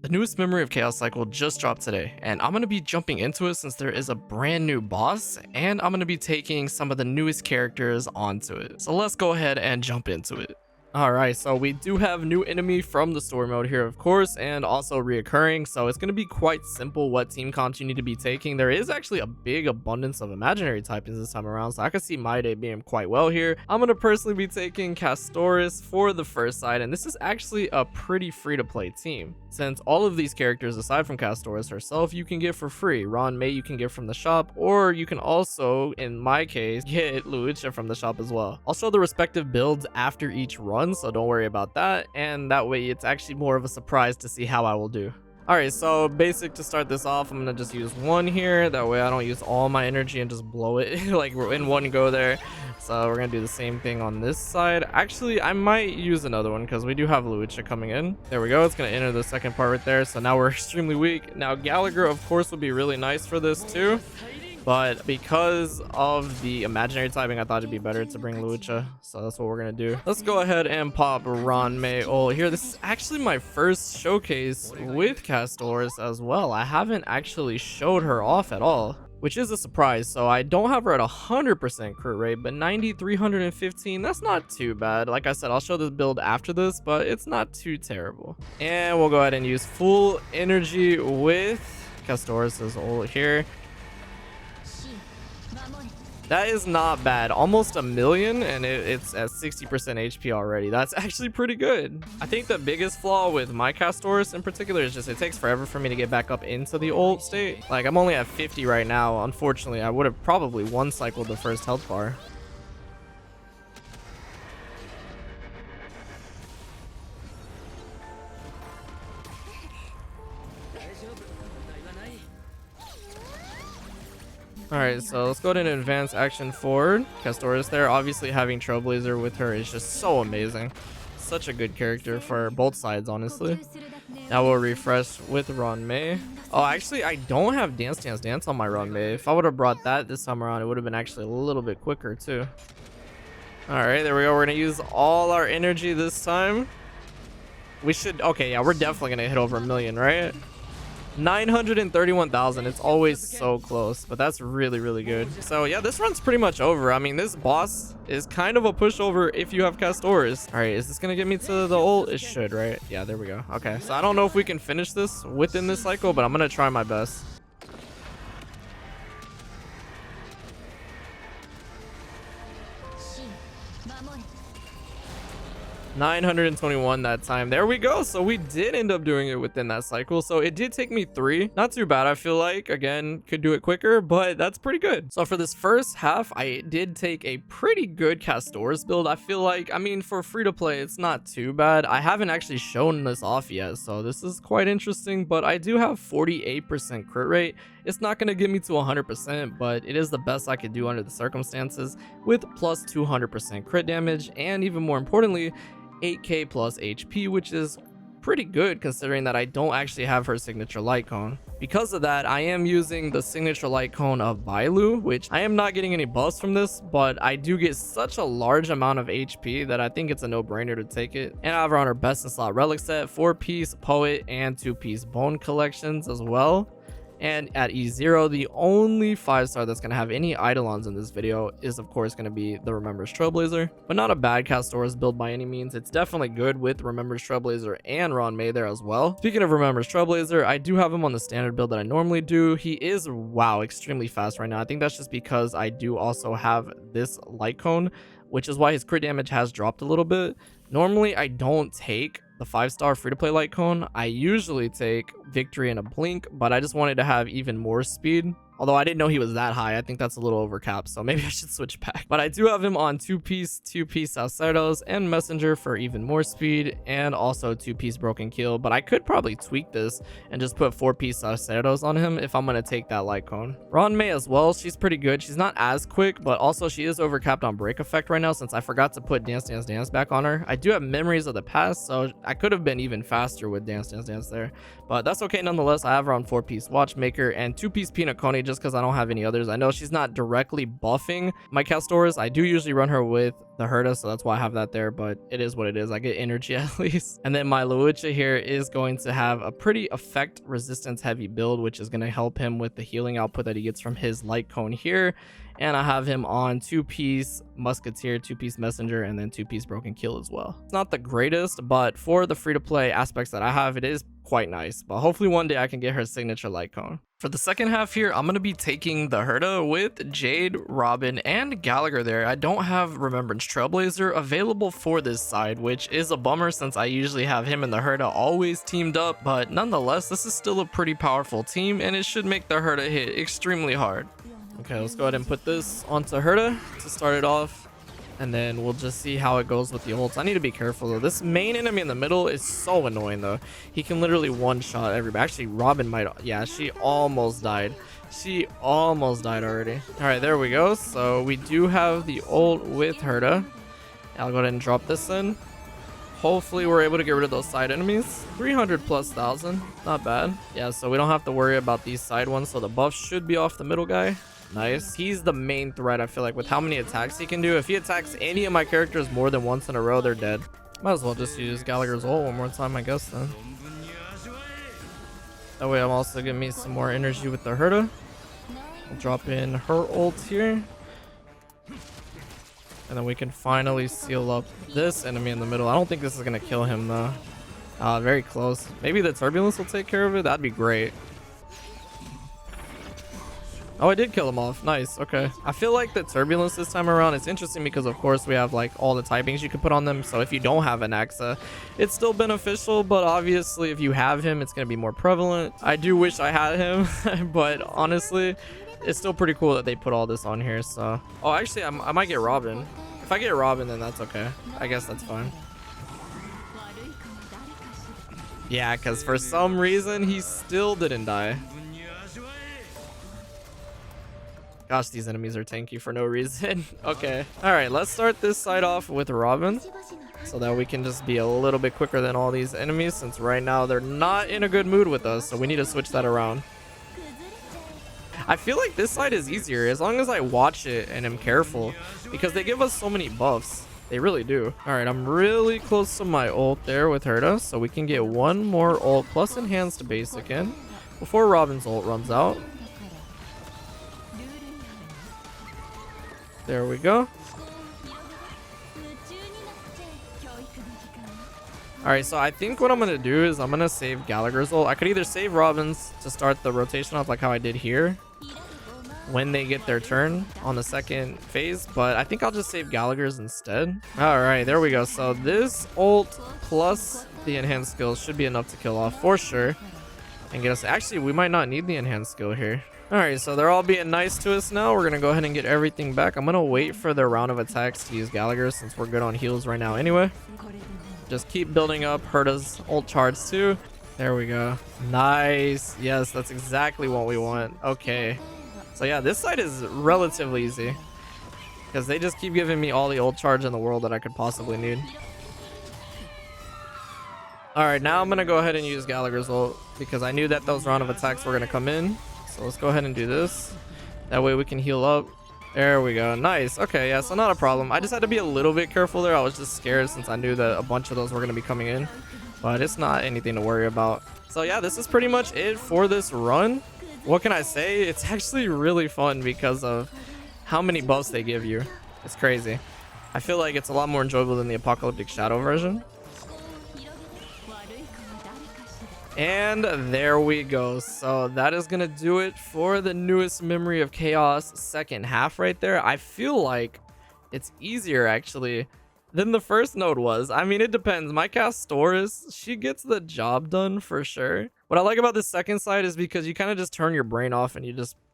The newest Memory of Chaos cycle just dropped today, and I'm going to be jumping into it since there is a brand new boss, and I'm going to be taking some of the newest characters onto it. So let's go ahead and jump into it. Alright, so we do have new enemy from the story mode here, of course, and also reoccurring, so it's going to be quite simple what team comps you need to be taking. There is actually a big abundance of imaginary typings this time around, so I can see my day being quite well here. I'm going to personally be taking Castoris for the first side, and this is actually a pretty free-to-play team, since all of these characters, aside from Castoris herself, you can get for free. Ron May you can get from the shop, or you can also, in my case, get Lucia from the shop as well. I'll show the respective builds after each run, so don't worry about that, and that way it's actually more of a surprise to see how I will do. Alright, so basic to start this off, I'm gonna just use one here, that way I don't use all my energy and just blow it like we're in one go there. So we're gonna do the same thing on this side. Actually, I might use another one because we do have Lucia coming in. There we go, it's gonna enter the second part right there, so now we're extremely weak. Now Gallagher of course would be really nice for this too, but because of the imaginary typing, I thought it'd be better to bring Lucia, so that's what we're gonna do. Let's go ahead and pop Ron May ult here. This is actually my first showcase with Castoris as well. I haven't actually showed her off at all, which is a surprise. So I don't have her at 100% crit rate, but 90, 315, that's not too bad. Like I said, I'll show this build after this, but it's not too terrible. And we'll go ahead and use full energy with Castoris's ult here. That is not bad. Almost a million, and it's at 60% HP already. That's actually pretty good. I think the biggest flaw with my Castoris in particular is just it takes forever for me to get back up into the ult state. Like, I'm only at 50 right now. Unfortunately, I would have probably one cycled the first health bar. Alright, so let's go ahead and advance action forward. Castoris there, obviously having Trailblazer with her is just so amazing. Such a good character for both sides, honestly. Now we'll refresh with Ron May. Oh, actually, I don't have Dance on my Ron May. If I would have brought that this time around, it would have been actually a little bit quicker too. Alright, there we go. We're going to use all our energy this time. We should... Okay, yeah, we're definitely going to hit over a million, right? 931,000. It's always so close, but that's really good. So yeah, this run's pretty much over. I mean, this boss is kind of a pushover if you have Castoris. All right, is this gonna get me to the ult? It should, right? Yeah, there we go. Okay, so I don't know if we can finish this within this cycle, but I'm gonna try my best. 921 that time. There we go. So we did end up doing it within that cycle. So it did take me 3. Not too bad, I feel like. Again, could do it quicker, but that's pretty good. So for this first half, I did take a pretty good Castoris build. I feel like, I mean, for free to play, it's not too bad. I haven't actually shown this off yet, so this is quite interesting, but I do have 48% crit rate. It's not going to get me to 100%, but it is the best I could do under the circumstances with plus 200% crit damage, and even more importantly, 8k plus HP, which is pretty good considering that I don't actually have her signature light cone. Because of that, I am using the signature light cone of Bailu, which I am not getting any buffs from this, but I do get such a large amount of HP that I think it's a no-brainer to take it. And I have her on her best in slot relic set, 4-piece poet and 2-piece bone collections as well. And at E0, the only 5-star that's going to have any Eidolons in this video is, of course, going to be the Remember's Trailblazer. But not a bad Castoris build by any means. It's definitely good with Remember's Trailblazer and Ron May there as well. Speaking of Remember's Trailblazer, I do have him on the standard build that I normally do. He is, wow, extremely fast right now. I think that's just because I do also have this light cone, which is why his crit damage has dropped a little bit. Normally, I don't take the 5-star free-to-play light cone. I usually take Victory and a Blink, but I just wanted to have even more speed. Although I didn't know he was that high. I think that's a little overcapped, so maybe I should switch back. But I do have him on 2-piece Salcedos and Messenger for even more speed, and also 2-piece Broken Keel. But I could probably tweak this and just put 4-piece Salcedos on him if I'm going to take that light cone. Ron May as well, she's pretty good. She's not as quick, but also she is overcapped on break effect right now since I forgot to put Dance back on her. I do have memories of the past, so I could have been even faster with Dance there. But that's okay nonetheless. I have her on 4-piece Watchmaker and 2-piece Peanut Coney just because I don't have any others. I know she's not directly buffing my castors. I do usually run her with the Herta, so that's why I have that there, but it is what it is. I get energy at least. And then my Lucha here is going to have a pretty effect resistance heavy build, which is going to help him with the healing output that he gets from his light cone here. And I have him on 2-piece Musketeer, 2-piece Messenger, and then 2-piece Broken Kill as well. It's not the greatest, but for the free-to-play aspects that I have, it is quite nice. But hopefully one day I can get her signature light cone. For the second half here, I'm going to be taking the Herta with Jade, Robin, and Gallagher there. I don't have Remembrance Trailblazer available for this side, which is a bummer since I usually have him and the Herta always teamed up. But nonetheless, this is still a pretty powerful team, and it should make the Herta hit extremely hard. Okay, let's go ahead and put this onto Herta to start it off, and then we'll just see how it goes with the ults. I need to be careful though. This main enemy in the middle is so annoying though. He can literally one-shot everybody. Actually, Robin might... Yeah, she almost died. She almost died already. All right, there we go. So we do have the ult with Herta. I'll go ahead and drop this in. Hopefully we're able to get rid of those side enemies. 300,000+. Not bad. Yeah, so we don't have to worry about these side ones. So the buff should be off the middle guy. Nice. He's the main threat, I feel like, with how many attacks he can do. If he attacks any of my characters more than once in a row, they're dead. Might as well just use Gallagher's ult one more time, I guess, then. That way I'm also getting me some more energy with the Herta. I'll drop in her ult here. And then we can finally seal up this enemy in the middle. I don't think this is going to kill him, though. Very close. Maybe the Turbulence will take care of it. That'd be great. Oh, I did kill him off. Nice. Okay. I feel like the Turbulence this time around is interesting because, of course, we have like all the typings you can put on them. So if you don't have an Axa, it's still beneficial. But obviously, if you have him, it's going to be more prevalent. I do wish I had him, but honestly, it's still pretty cool that they put all this on here. So, oh, actually, I might get Robin. If I get Robin, then that's okay. I guess that's fine. Yeah, because for some reason, he still didn't die. Gosh, these enemies are tanky for no reason. Okay. All right, let's start this side off with Robin so that we can just be a little bit quicker than all these enemies, since right now they're not in a good mood with us. So we need to switch that around. I feel like this side is easier as long as I watch it and am careful, because they give us so many buffs. They really do. All right, I'm really close to my ult there with Herta, so we can get one more ult plus enhanced basic in before Robin's ult runs out. There we go. Alright, so I think what I'm going to do is I'm going to save Gallagher's ult. I could either save Robin's to start the rotation off like how I did here when they get their turn on the second phase, but I think I'll just save Gallagher's instead. Alright, there we go. So this ult plus the enhanced skills should be enough to kill off for sure and get us... Actually, we might not need the enhanced skill here. Alright, so they're all being nice to us now. We're going to go ahead and get everything back. I'm going to wait for their round of attacks to use Gallagher since we're good on heals right now anyway. Just keep building up Herta's ult charge too. There we go. Nice. Yes, that's exactly what we want. Okay. So yeah, this side is relatively easy because they just keep giving me all the ult charge in the world that I could possibly need. Alright, now I'm going to go ahead and use Gallagher's ult because I knew that those round of attacks were going to come in. So let's go ahead and do this. That way we can heal up. There we go. Nice. Okay, yeah, so not a problem. I just had to be a little bit careful there. I was just scared since I knew that a bunch of those were going to be coming in. But it's not anything to worry about. So yeah, this is pretty much it for this run. What can I say? It's actually really fun because of how many buffs they give you. It's crazy. I feel like it's a lot more enjoyable than the Apocalyptic Shadow version. And there we go. So that is going to do it for the newest Memory of Chaos second half right there. I feel like it's easier actually than the first node was. I mean, it depends. My Castors, she gets the job done for sure. What I like about the second side is because you kind of just turn your brain off and you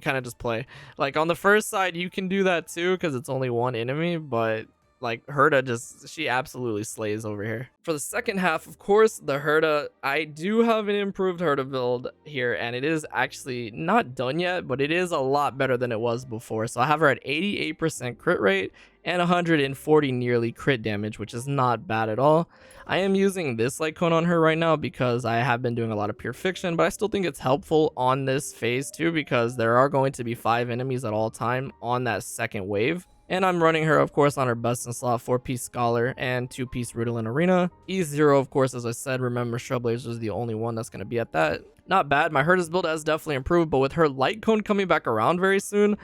kind of just play. Like on the first side, you can do that too because it's only one enemy, but like Herta she absolutely slays over here. For the second half, of course, the Herta, I do have an improved Herta build here, and it is actually not done yet, but it is a lot better than it was before. So I have her at 88% crit rate and 140 nearly crit damage, which is not bad at all. I am using this light cone on her right now because I have been doing a lot of pure fiction, but I still think it's helpful on this phase too, because there are going to be 5 enemies at all time on that second wave. And I'm running her, of course, on her best in slot 4-piece Scholar and 2-piece Rudolin Arena. E0, of course, as I said, remember Trailblazer is the only one that's going to be at that. Not bad. My Herta's build has definitely improved, but with her light cone coming back around very soon,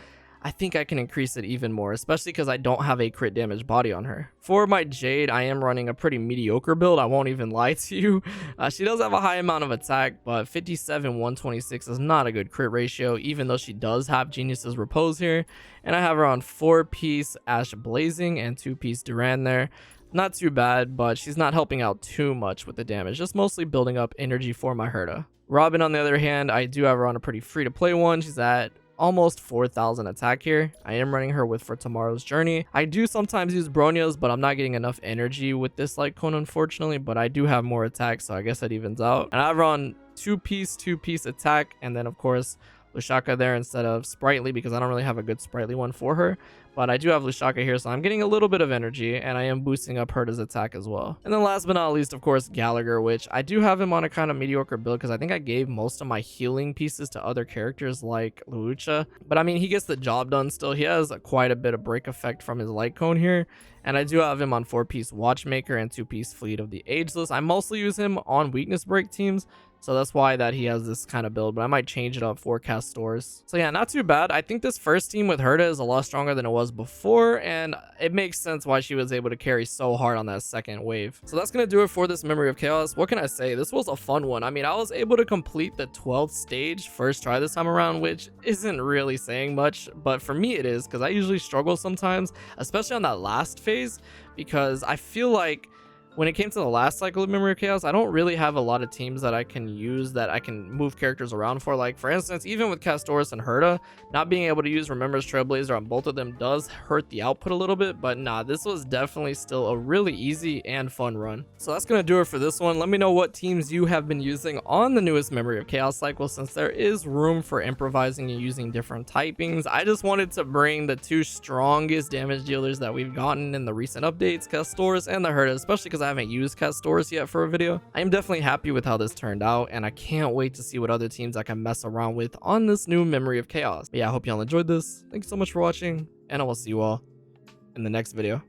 I think I can increase it even more, especially because I don't have a crit damage body on her. For my Jade, I am running a pretty mediocre build. I won't even lie to you. She does have a high amount of attack, but 57-126 is not a good crit ratio, even though she does have Genius's Repose here. And I have her on 4-piece Ash Blazing and 2-piece Duran there. Not too bad, but she's not helping out too much with the damage, just mostly building up energy for my Herta. Robin, on the other hand, I do have her on a pretty free-to-play one. She's at almost 4,000 attack here. I am running her with For Tomorrow's Journey. I do sometimes use Bronia's, but I'm not getting enough energy with this light cone, unfortunately, but I do have more attack, so I guess that evens out. And I have her on 2-piece attack, and then of course Lushaka there instead of Sprightly, because I don't really have a good Sprightly one for her. But I do have Lushaka here, so I'm getting a little bit of energy, and I am boosting up Herta's attack as well. And then last but not least, of course, Gallagher, which I do have him on a kind of mediocre build because I think I gave most of my healing pieces to other characters like Lucha. But I mean, he gets the job done still. He has quite a bit of break effect from his light cone here. And I do have him on 4-piece Watchmaker and 2-piece Fleet of the Ageless. I mostly use him on weakness break teams, so that's why that he has this kind of build, but I might change it up for Castors. So yeah, not too bad. I think this first team with Herta is a lot stronger than it was before, and it makes sense why she was able to carry so hard on that second wave. So that's going to do it for this Memory of Chaos. What can I say? This was a fun one. I mean, I was able to complete the 12th stage first try this time around, which isn't really saying much, but for me it is, because I usually struggle sometimes, especially on that last phase, because I feel like when it came to the last cycle of Memory of Chaos, I don't really have a lot of teams that I can use that I can move characters around for. Like, for instance, even with Castors and Herta, not being able to use Remember's Trailblazer on both of them does hurt the output a little bit. But nah, this was definitely still a really easy and fun run. So that's going to do it for this one. Let me know what teams you have been using on the newest Memory of Chaos cycle, since there is room for improvising and using different typings. I just wanted to bring the 2 strongest damage dealers that we've gotten in the recent updates, Castors and the Herta, especially because I haven't used Castors yet for a video. I am definitely happy with how this turned out, and I can't wait to see what other teams I can mess around with on this new Memory of Chaos. But yeah, I hope y'all enjoyed this. Thanks so much for watching, and I will see you all in the next video.